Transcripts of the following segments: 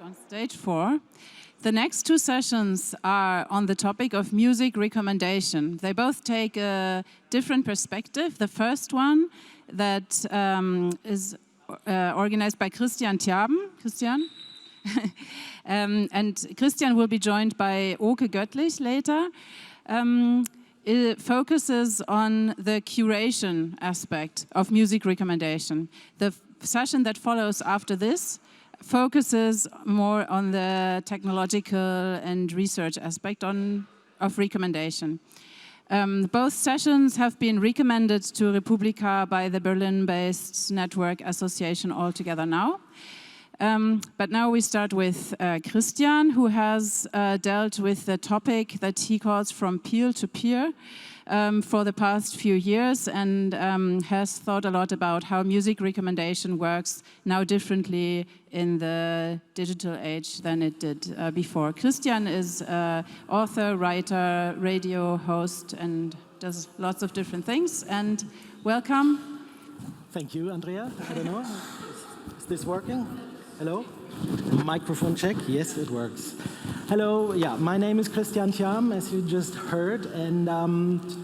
on stage 4. The next two sessions are on the topic of music recommendation. They both take a different perspective. The first one that is organized by Tjaben. Christian? And Christian will be joined by Oke Göttlich later. It focuses on the curation aspect of music recommendation. The session that follows after this focuses more on the technological and research aspect of recommendation. Both sessions have been recommended to publica by the Berlin-based network association Altogether Now. But now we start with Christian, who has dealt with the topic that he calls from peer to peer for the past few years, and has thought a lot about how music recommendation works now differently in the digital age than it did before. Christian is author, writer, radio host, and does lots of different things. And welcome. Thank you, Andrea. I don't know, is this working? Hello? Microphone check. Yes, it works. Hello. Yeah, my name is Tjaben, as you just heard, and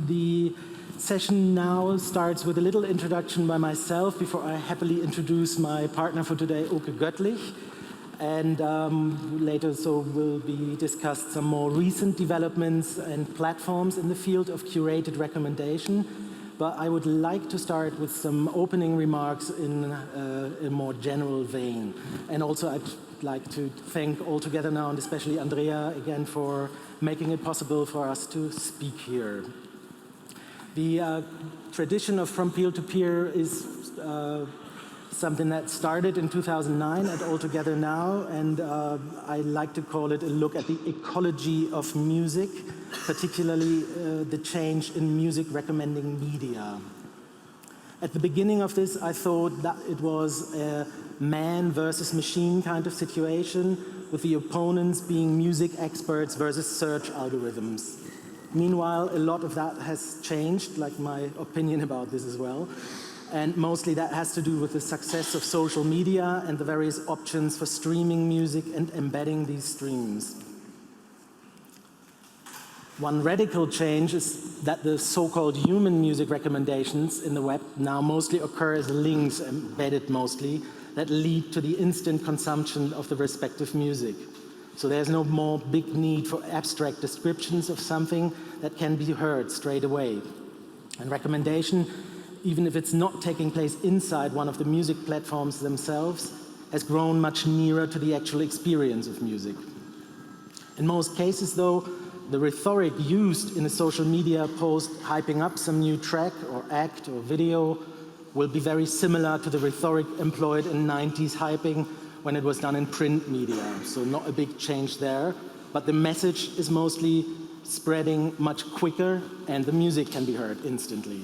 the session now starts with a little introduction by myself before I happily introduce my partner for today, Oke Göttlich, and later will be discussed some more recent developments and platforms in the field of curated recommendation. But I would like to start with some opening remarks in a more general vein. And also I'd like to thank Altogether Now, and especially Andrea again, for making it possible for us to speak here. The tradition of from peer to peer is something that started in 2009 at Altogether Now, and I like to call it a look at the ecology of music, particularly the change in music recommending media. At the beginning of this, I thought that it was a man versus machine kind of situation, with the opponents being music experts versus search algorithms. Meanwhile, a lot of that has changed, like my opinion about this as well. And mostly that has to do with the success of social media and the various options for streaming music and embedding these streams. One radical change is that the so-called human music recommendations in the web now mostly occur as links, embedded mostly, that lead to the instant consumption of the respective music. So there's no more big need for abstract descriptions of something that can be heard straight away. And recommendation, even if it's not taking place inside one of the music platforms themselves, has grown much nearer to the actual experience of music. In most cases, though, the rhetoric used in a social media post hyping up some new track or act or video will be very similar to the rhetoric employed in 90s hyping when it was done in print media. So not a big change there, but the message is mostly spreading much quicker and the music can be heard instantly.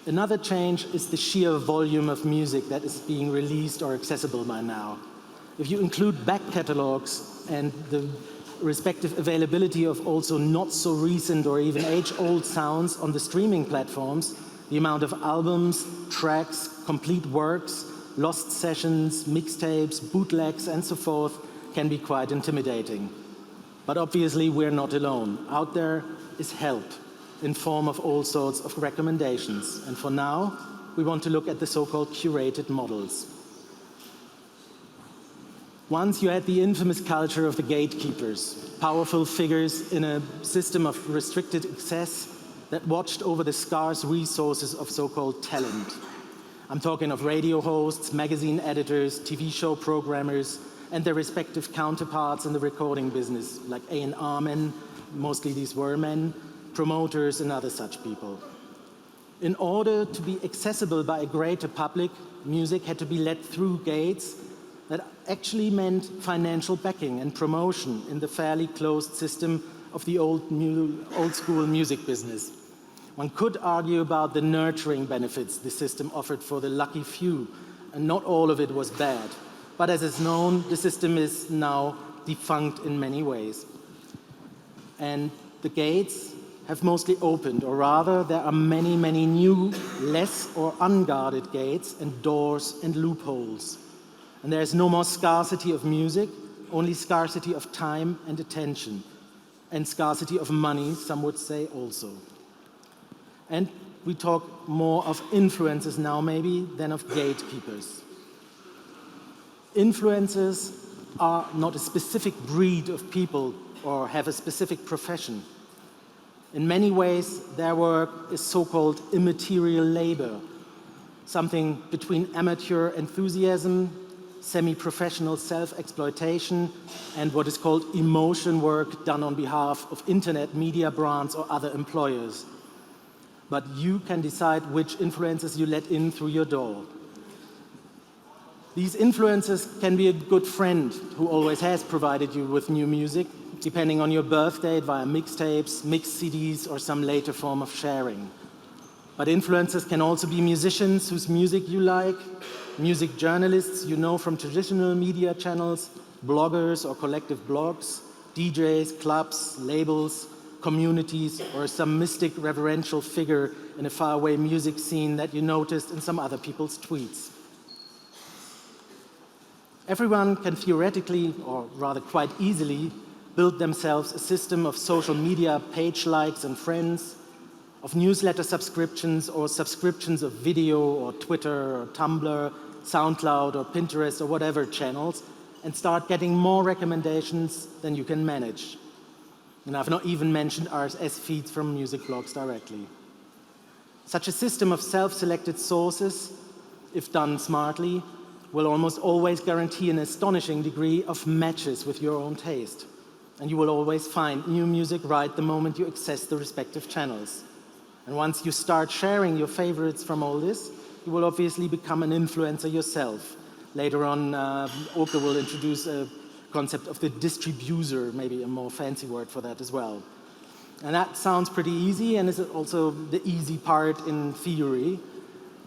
Another change is the sheer volume of music that is being released or accessible by now. If you include back catalogs and the respective availability of also not so recent or even age-old sounds on the streaming platforms, the amount of albums, tracks, complete works, lost sessions, mixtapes, bootlegs, and so forth can be quite intimidating. But obviously we're not alone. Out there is help in form of all sorts of recommendations. And for now, we want to look at the so-called curated models. Once you had the infamous culture of the gatekeepers, powerful figures in a system of restricted access that watched over the scarce resources of so-called talent. I'm talking of radio hosts, magazine editors, TV show programmers, and their respective counterparts in the recording business, like A&R men, mostly these were men, promoters, and other such people. In order to be accessible by a greater public, music had to be let through gates that actually meant financial backing and promotion in the fairly closed system of the old school music business. One could argue about the nurturing benefits the system offered for the lucky few, and not all of it was bad. But as is known, the system is now defunct in many ways. And the gates have mostly opened, or rather there are many, many new, less or unguarded gates and doors and loopholes. And there's no more scarcity of music, only scarcity of time and attention, and scarcity of money, some would say also. And we talk more of influencers now maybe than of gatekeepers. Influencers are not a specific breed of people or have a specific profession. In many ways, their work is so-called immaterial labor, something between amateur enthusiasm, semi-professional self-exploitation, and what is called emotion work done on behalf of internet media brands or other employers. But you can decide which influencers you let in through your door. These influencers can be a good friend who always has provided you with new music, depending on your birth date via mixtapes, mixed CDs, or some later form of sharing. But influencers can also be musicians whose music you like, music journalists you know from traditional media channels, bloggers or collective blogs, DJs, clubs, labels, communities, or some mystic reverential figure in a faraway music scene that you noticed in some other people's tweets. Everyone can theoretically, or rather quite easily, build themselves a system of social media page likes and friends, of newsletter subscriptions or subscriptions of video or Twitter or Tumblr, SoundCloud or Pinterest or whatever channels, and start getting more recommendations than you can manage. And I've not even mentioned RSS feeds from music blogs directly. Such a system of self-selected sources, if done smartly, will almost always guarantee an astonishing degree of matches with your own taste. And you will always find new music right the moment you access the respective channels. And once you start sharing your favorites from all this, you will obviously become an influencer yourself. Later on, Oke will introduce a concept of the distributor, maybe a more fancy word for that as well. And that sounds pretty easy and is also the easy part in theory.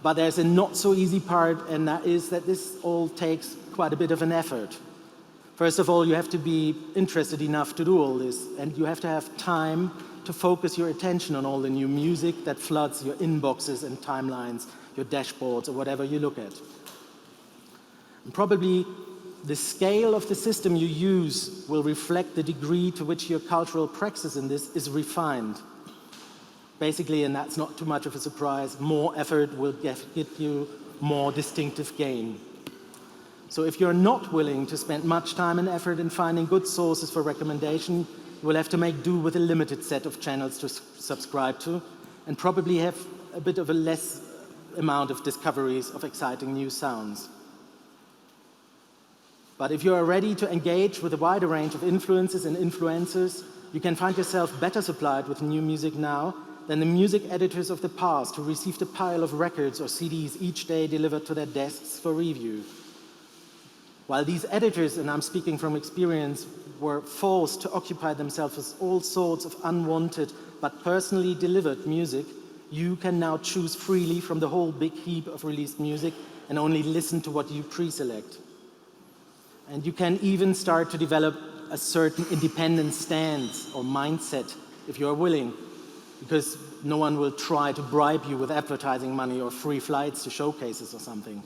But there's a not so easy part, and that is that this all takes quite a bit of an effort. First of all, you have to be interested enough to do all this, and you have to have time to focus your attention on all the new music that floods your inboxes and timelines, your dashboards, or whatever you look at. And probably the scale of the system you use will reflect the degree to which your cultural praxis in this is refined. Basically, and that's not too much of a surprise, more effort will get you more distinctive gain. So if you're not willing to spend much time and effort in finding good sources for recommendation, you will have to make do with a limited set of channels to subscribe to, and probably have a bit of a less amount of discoveries of exciting new sounds. But if you are ready to engage with a wider range of influences and influencers, you can find yourself better supplied with new music now than the music editors of the past who received a pile of records or CDs each day delivered to their desks for review. While these editors, and I'm speaking from experience, were forced to occupy themselves with all sorts of unwanted but personally delivered music, you can now choose freely from the whole big heap of released music and only listen to what you pre-select. And you can even start to develop a certain independent stance or mindset if you're willing, because no one will try to bribe you with advertising money or free flights to showcases or something.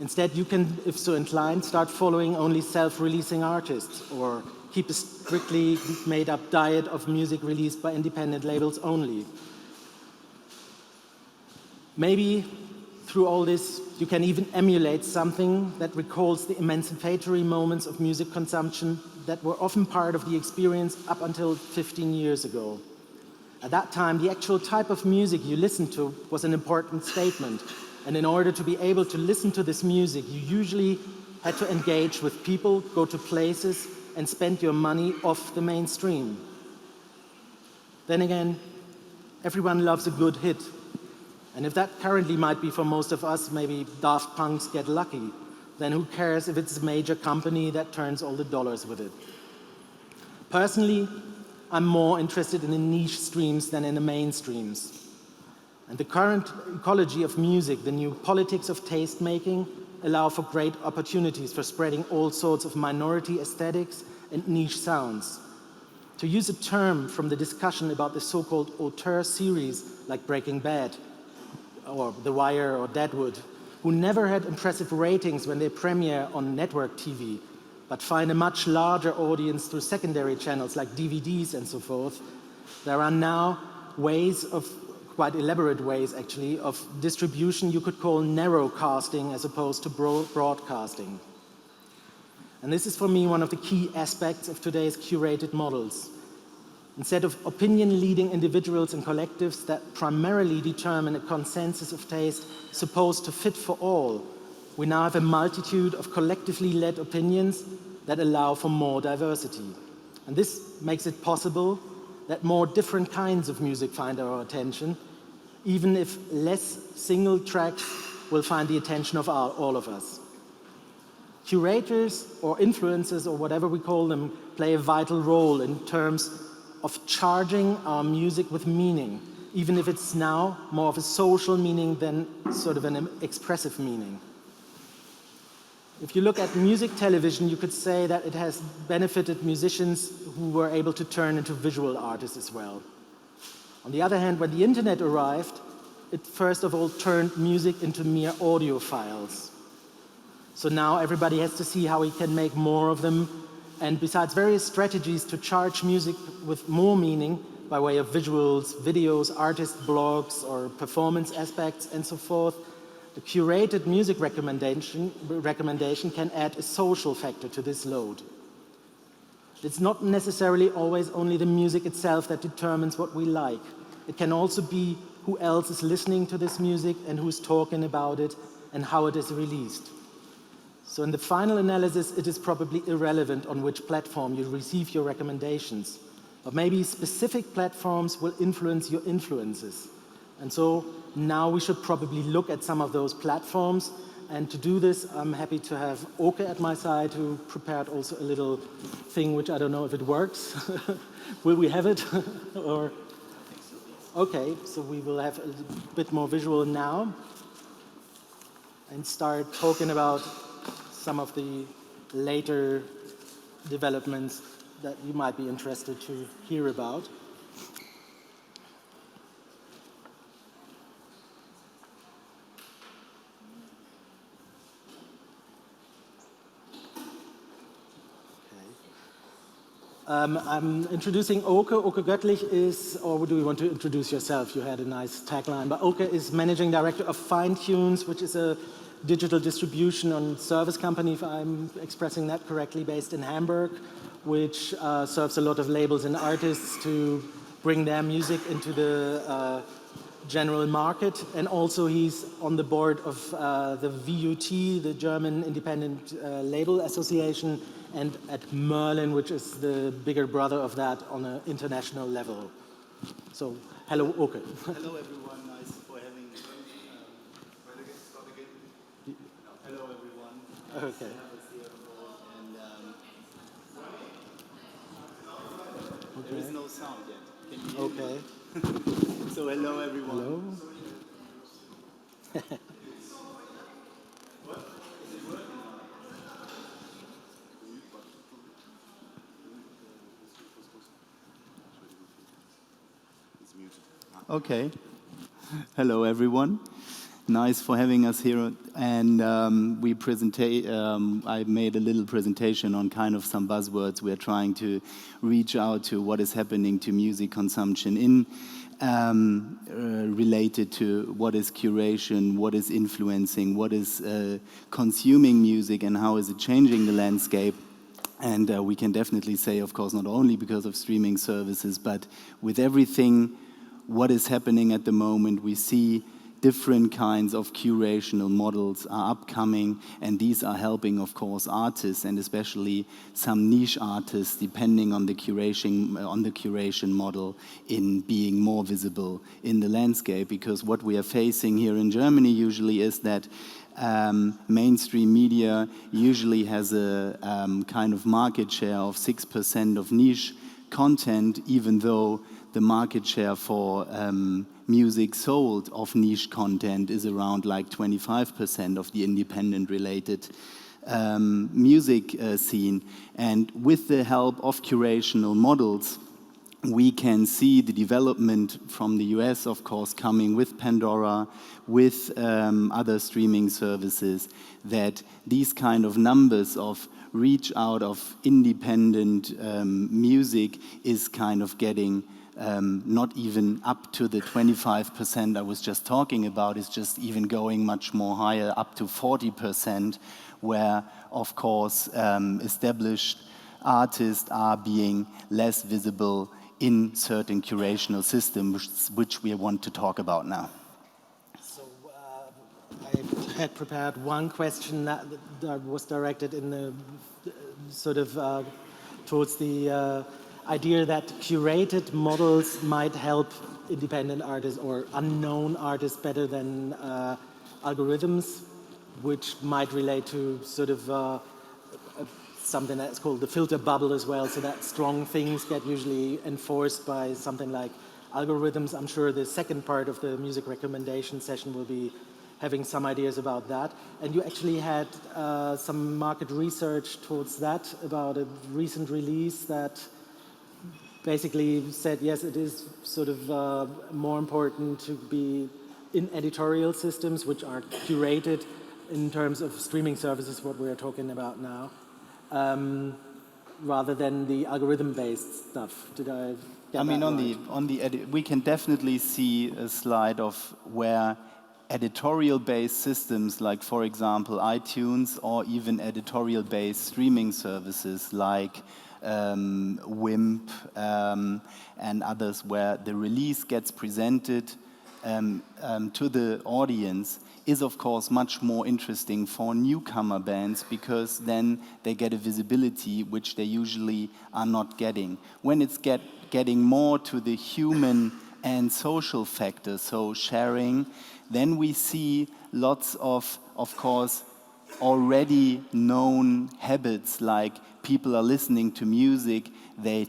Instead, you can, if so inclined, start following only self-releasing artists or keep a strictly made-up diet of music released by independent labels only. Maybe through all this, you can even emulate something that recalls the emancipatory moments of music consumption that were often part of the experience up until 15 years ago. At that time, the actual type of music you listened to was an important statement. And in order to be able to listen to this music, you usually had to engage with people, go to places, and spend your money off the mainstream. Then again, everyone loves a good hit. And if that currently might be for most of us, maybe Daft Punk's Get Lucky, then who cares if it's a major company that turns all the dollars with it? Personally, I'm more interested in the niche streams than in the mainstreams. And the current ecology of music, the new politics of taste-making, allow for great opportunities for spreading all sorts of minority aesthetics and niche sounds. To use a term from the discussion about the so-called auteur series like Breaking Bad, or The Wire or Deadwood, who never had impressive ratings when they premiere on network TV, but find a much larger audience through secondary channels like DVDs and so forth, there are now ways of, quite elaborate ways actually, of distribution you could call narrowcasting as opposed to broadcasting. And this is for me one of the key aspects of today's curated models. Instead of opinion-leading individuals and collectives that primarily determine a consensus of taste supposed to fit for all, we now have a multitude of collectively led opinions that allow for more diversity. And this makes it possible that more different kinds of music find our attention, even if less single tracks will find the attention of all of us. Curators or influencers or whatever we call them play a vital role in terms of charging our music with meaning, even if it's now more of a social meaning than sort of an expressive meaning. If you look at music television, you could say that it has benefited musicians who were able to turn into visual artists as well. On the other hand, when the internet arrived, it first of all turned music into mere audio files. So now everybody has to see how he can make more of them. And besides various strategies to charge music with more meaning by way of visuals, videos, artist blogs, or performance aspects, and so forth, the curated music recommendation can add a social factor to this load. It's not necessarily always only the music itself that determines what we like. It can also be who else is listening to this music and who's talking about it and how it is released. So in the final analysis, it is probably irrelevant on which platform you receive your recommendations, but maybe specific platforms will influence your influences. And so now we should probably look at some of those platforms, and to do this, I'm happy to have Oke at my side, who prepared also a little thing, which I don't know if it works. Will we have it? Or okay, so we will have a bit more visual now, and start talking about some of the later developments that you might be interested to hear about. I'm introducing Oke. Oke Göttlich is, or do you want to introduce yourself? You had a nice tagline, but Oke is Managing Director of FineTunes, which is a digital distribution and service company, if I'm expressing that correctly, based in Hamburg, which serves a lot of labels and artists to bring their music into the general market. And also he's on the board of the VUT, the German Independent Label Association, and at Merlin, which is the bigger brother of that on an international level. So, hello, Oke. Hello, everyone. Nice for having me. Hello, everyone. Okay. There is no sound yet. Can you hear Okay. me? So, hello, everyone. Hello. Okay. Hello, everyone. Nice for having us here. And I made a little presentation on kind of some buzzwords. We're trying to reach out to what is happening to music consumption in related to what is curation, what is influencing, what is consuming music, and how is it changing the landscape. And we can definitely say, of course, not only because of streaming services, but with everything what is happening at the moment, we see different kinds of curational models are upcoming, and these are helping, of course, artists, and especially some niche artists, depending on the curation model, in being more visible in the landscape. Because what we are facing here in Germany usually is that mainstream media usually has a kind of market share of 6% of niche content, even though the market share for music sold of niche content is around like 25% of the independent related music scene. And with the help of curational models, we can see the development from the US, of course, coming with Pandora, with other streaming services, that these kind of numbers of reach out of independent music is kind of getting not even up to the 25% I was just talking about, it's just even going much more higher, up to 40%, where, of course, established artists are being less visible in certain curational systems, which we want to talk about now. So I had prepared one question that was directed in the sort of towards the idea that curated models might help independent artists or unknown artists better than algorithms, which might relate to sort of something that's called the filter bubble as well, so that strong things get usually enforced by something like algorithms. I'm sure the second part of the music recommendation session will be having some ideas about that. And you actually had some market research towards that about a recent release that basically said, yes, it is sort of more important to be in editorial systems, which are curated in terms of streaming services, what we're talking about now. Rather than the algorithm-based stuff. Did I get I mean, right? we can definitely see a slide of where editorial-based systems, like, for example, iTunes, or even editorial-based streaming services like WIMP and others, where the release gets presented to the audience, is of course much more interesting for newcomer bands, because then they get a visibility which they usually are not getting. When it's getting more to the human and social factor, so sharing, then we see lots of course, already known habits, like people are listening to music they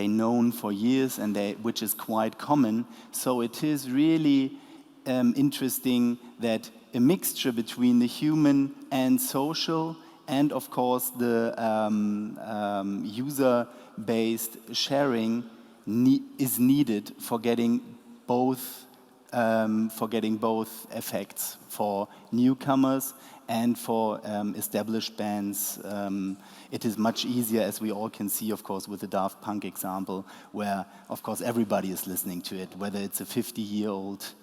known for years, and which is quite common. So it is really interesting that a mixture between the human and social, and of course the user-based sharing is needed for getting both effects for newcomers and for established bands. It is much easier, as we all can see, of course, with the Daft Punk example, where, of course, everybody is listening to it, whether it's a 50-year-old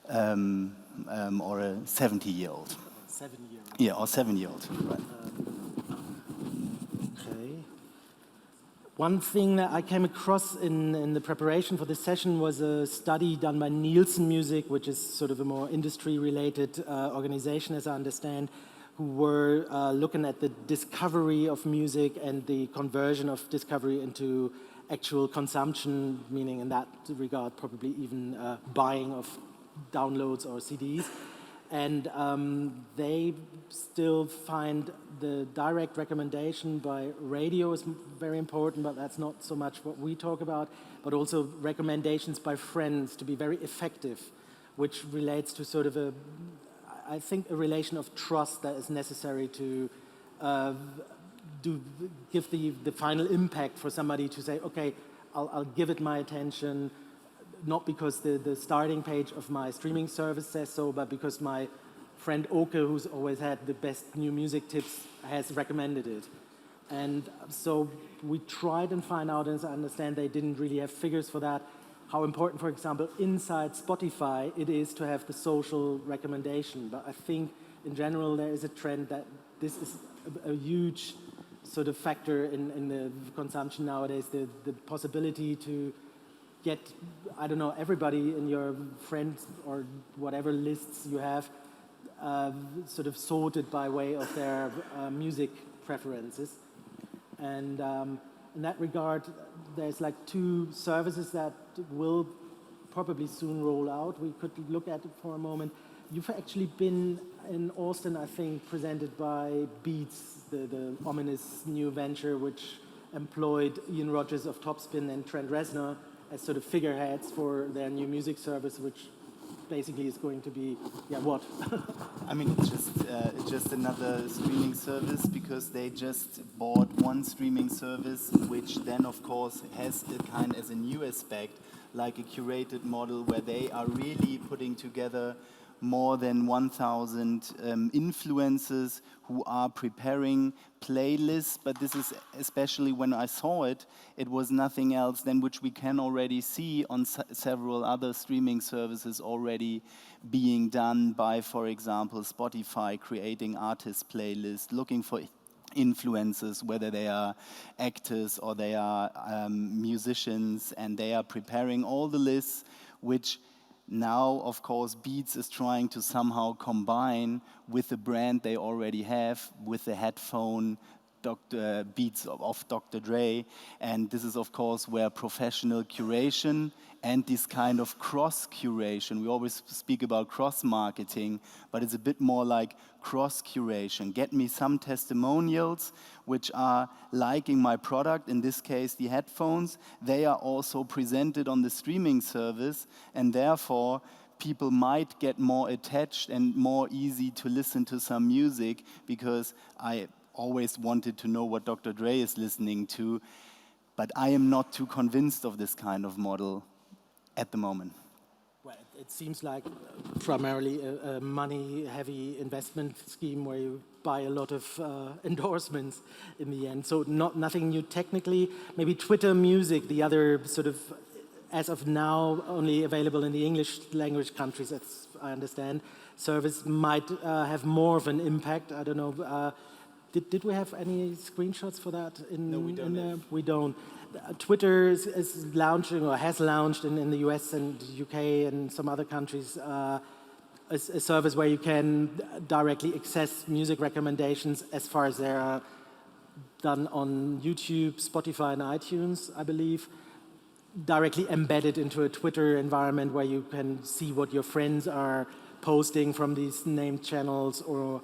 or a 70-year-old. 7-year-old. Yeah, or 7-year-old. Right. Okay. One thing that I came across in the preparation for this session was a study done by Nielsen Music, which is sort of a more industry-related organization, as I understand, who were looking at the discovery of music and the conversion of discovery into actual consumption, meaning in that regard probably even buying of downloads or CDs. And they still find the direct recommendation by radio is very important, but that's not so much what we talk about, but also recommendations by friends to be very effective, which relates to sort of I think a relation of trust that is necessary to give the final impact for somebody to say, okay, I'll give it my attention, not because the starting page of my streaming service says so, but because my friend Oke, who's always had the best new music tips, has recommended it. And so we tried and find out, as I understand, they didn't really have figures for that, how important, for example, inside Spotify it is to have the social recommendation. But I think in general there is a trend that this is a huge sort of factor in the consumption nowadays, the possibility to get, I don't know, everybody in your friends or whatever lists you have sort of sorted by way of their music preferences. And in that regard, there's like 2 services that will probably soon roll out. We could look at it for a moment. You've actually been in Austin, I think, presented by Beats, the ominous new venture which employed Ian Rogers of Topspin and Trent Reznor as sort of figureheads for their new music service, which basically is going to be, yeah, what? I mean, it's just another streaming service because they just bought one streaming service, which then, of course, has a kind as a new aspect, like a curated model where they are really putting together more than 1,000 influencers who are preparing playlists, but this is especially when I saw it, it was nothing else than which we can already see on several other streaming services already being done by, for example, Spotify, creating artist playlists, looking for influencers, whether they are actors or they are musicians, and they are preparing all the lists, which now, of course, Beats is trying to somehow combine with the brand they already have, with the headphone Beats of Dr. Dre. And this is, of course, where professional curation and this kind of cross-curation, we always speak about cross-marketing, but it's a bit more like cross-curation. Get me some testimonials which are liking my product, in this case the headphones. They are also presented on the streaming service, and therefore people might get more attached and more easy to listen to some music, because I always wanted to know what Dr. Dre is listening to, but I am not too convinced of this kind of model at the moment. Well, it seems like primarily a money-heavy investment scheme where you buy a lot of endorsements in the end. So nothing new technically. Maybe Twitter Music, the other sort of, as of now, only available in the English language countries, as I understand, service might have more of an impact. I don't know. Did we have any screenshots for that? No, we don't. We don't. Twitter is launching, or has launched in the US and UK and some other countries, a service where you can directly access music recommendations as far as they're done on YouTube, Spotify, and iTunes, I believe, directly embedded into a Twitter environment where you can see what your friends are posting from these named channels, or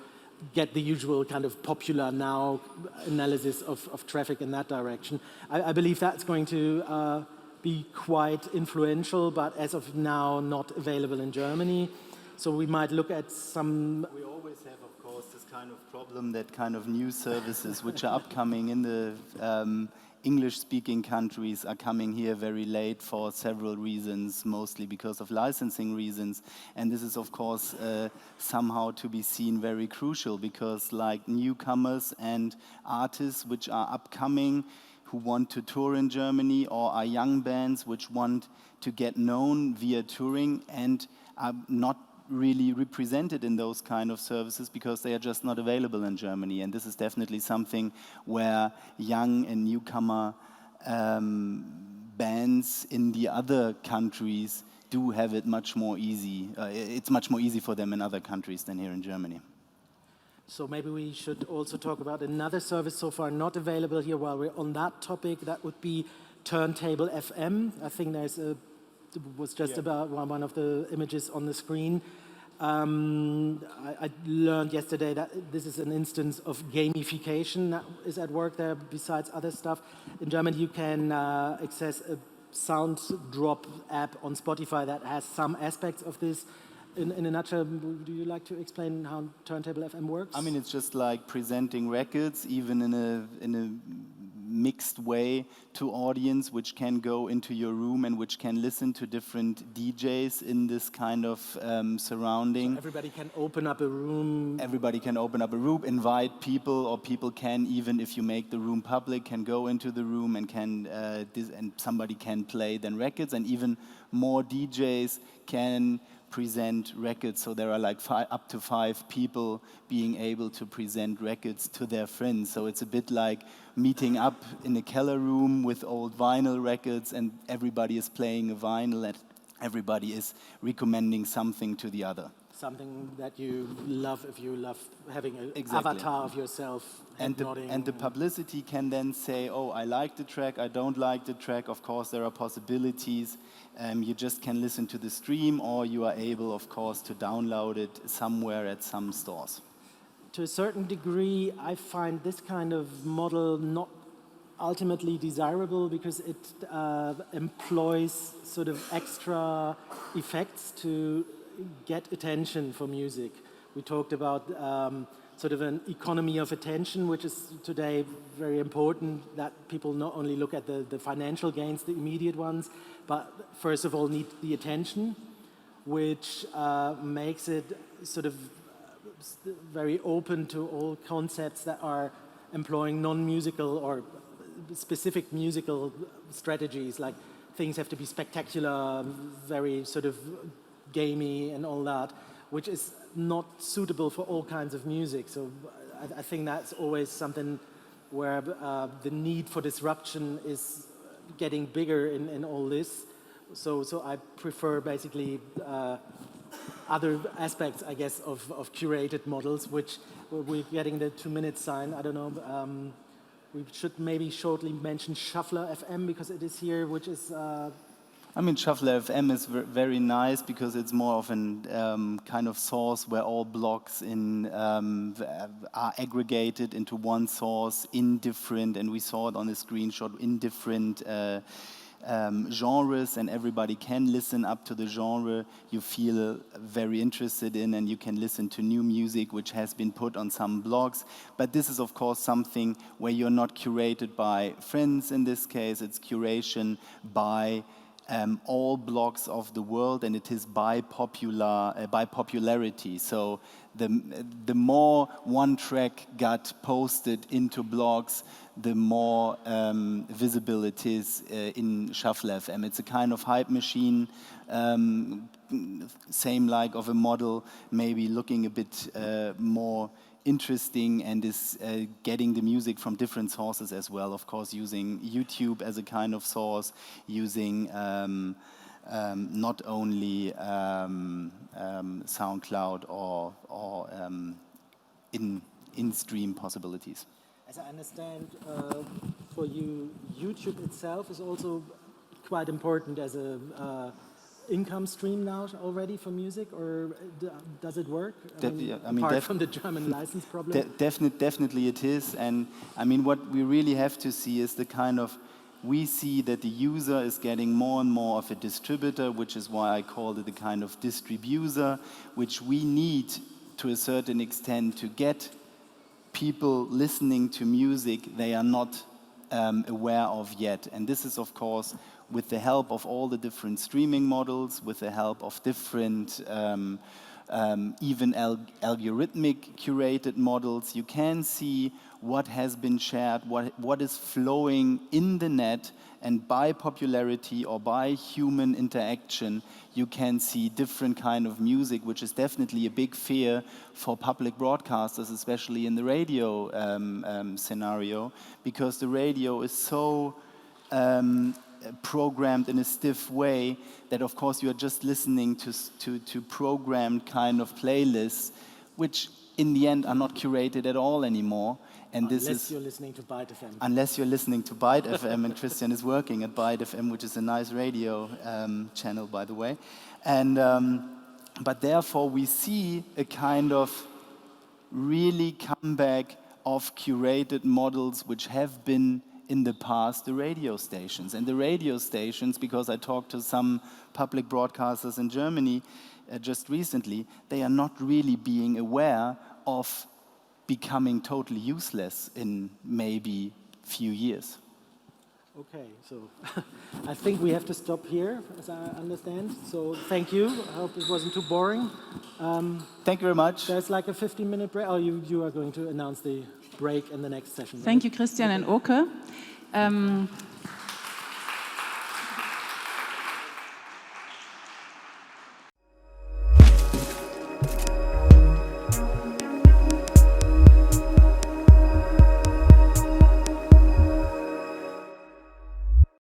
get the usual kind of popular now analysis of traffic in that direction. I believe that's going to be quite influential, but as of now, not available in Germany. So we might look at some... We always have, of course, this kind of problem that kind of new services which are upcoming in the English-speaking countries are coming here very late for several reasons, mostly because of licensing reasons. And this is, of course, somehow to be seen very crucial, because like newcomers and artists which are upcoming, who want to tour in Germany, or are young bands which want to get known via touring and are not really represented in those kind of services because they are just not available in Germany. And this is definitely something where young and newcomer bands in the other countries do have it much more easy. It's much more easy for them in other countries than here in Germany. So maybe we should also talk about another service so far not available here while we're on that topic. That would be Turntable FM. I think was just about one of the images on the screen. I learned yesterday that this is an instance of gamification that is at work there besides other stuff. In Germany, you can access a sound drop app on Spotify that has some aspects of this. In a nutshell, do you like to explain how Turntable FM works? I mean, it's just like presenting records, even in a mixed way, to audience which can go into your room and which can listen to different DJs in this kind of surrounding. So everybody can open up a room. Everybody can open up a room, invite people, or people can, even if you make the room public, can go into the room and and somebody can play then records, and even more DJs can present records. So there are like up to 5 people being able to present records to their friends. So it's a bit like meeting up in a Keller room with old vinyl records, and everybody is playing a vinyl and everybody is recommending something to the other. Something that you love, if you love having an Exactly. avatar of yourself and the publicity can then say, oh, I like the track, I don't like the track. Of course, there are possibilities. You just can listen to the stream, or you are able, of course, to download it somewhere at some stores. To a certain degree, I find this kind of model not ultimately desirable, because it employs sort of extra effects to get attention for music. We talked about sort of an economy of attention, which is today very important, that people not only look at the financial gains, the immediate ones, but first of all need the attention, which makes it sort of very open to all concepts that are employing non-musical or specific musical strategies, like things have to be spectacular, very sort of gamey and all that, which is not suitable for all kinds of music. So I think that's always something where the need for disruption is getting bigger in all this. So I prefer basically other aspects, I guess, of curated models, which we're getting the 2-minute sign. I don't know. We should maybe shortly mention Shuffler FM because it is here, which is... I mean, Shuffler FM is very nice because it's more of an kind of source where all blocks are aggregated into one source in different, and we saw it on the screenshot, in different genres, and everybody can listen up to the genre you feel very interested in, and you can listen to new music which has been put on some blogs. But this is of course something where you're not curated by friends in this case, it's curation by all blogs of the world, and it is by popularity. So the more one track got posted into blogs, the more visible it is in Shuffler FM. It's a kind of hype machine, same like of a model, maybe looking a bit more interesting, and is getting the music from different sources as well. Of course, using YouTube as a kind of source, using not only SoundCloud or in-stream possibilities. As I understand, for you, YouTube itself is also quite important as a income stream now already for music, or does it work? Apart from the German license problem? Definitely it is, and I mean what we really have to see is the kind of, we see that the user is getting more and more of a distributor, which is why I called it a kind of distributor, which we need to a certain extent to get people listening to music they are not aware of yet. And this is of course with the help of all the different streaming models, with the help of different even algorithmic curated models, you can see what has been shared, what is flowing in the net, and by popularity or by human interaction, you can see different kind of music, which is definitely a big fear for public broadcasters, especially in the radio scenario, because the radio is so programmed in a stiff way that of course you are just listening to programmed kind of playlists, which in the end are not curated at all anymore. And unless you're listening to Byte FM. Unless you're listening to Byte FM, and Christian is working at Byte FM, which is a nice radio channel, by the way. And but therefore we see a kind of really comeback of curated models which have been in the past the radio stations. And the radio stations, because I talked to some public broadcasters in Germany just recently, they are not really being aware of becoming totally useless in maybe few years. Okay, so I think we have to stop here, as I understand. So thank you. I hope it wasn't too boring. Thank you very much. There's like a 15-minute break. Oh, you are going to announce the break in the next session. Thank you, Christian and Oke.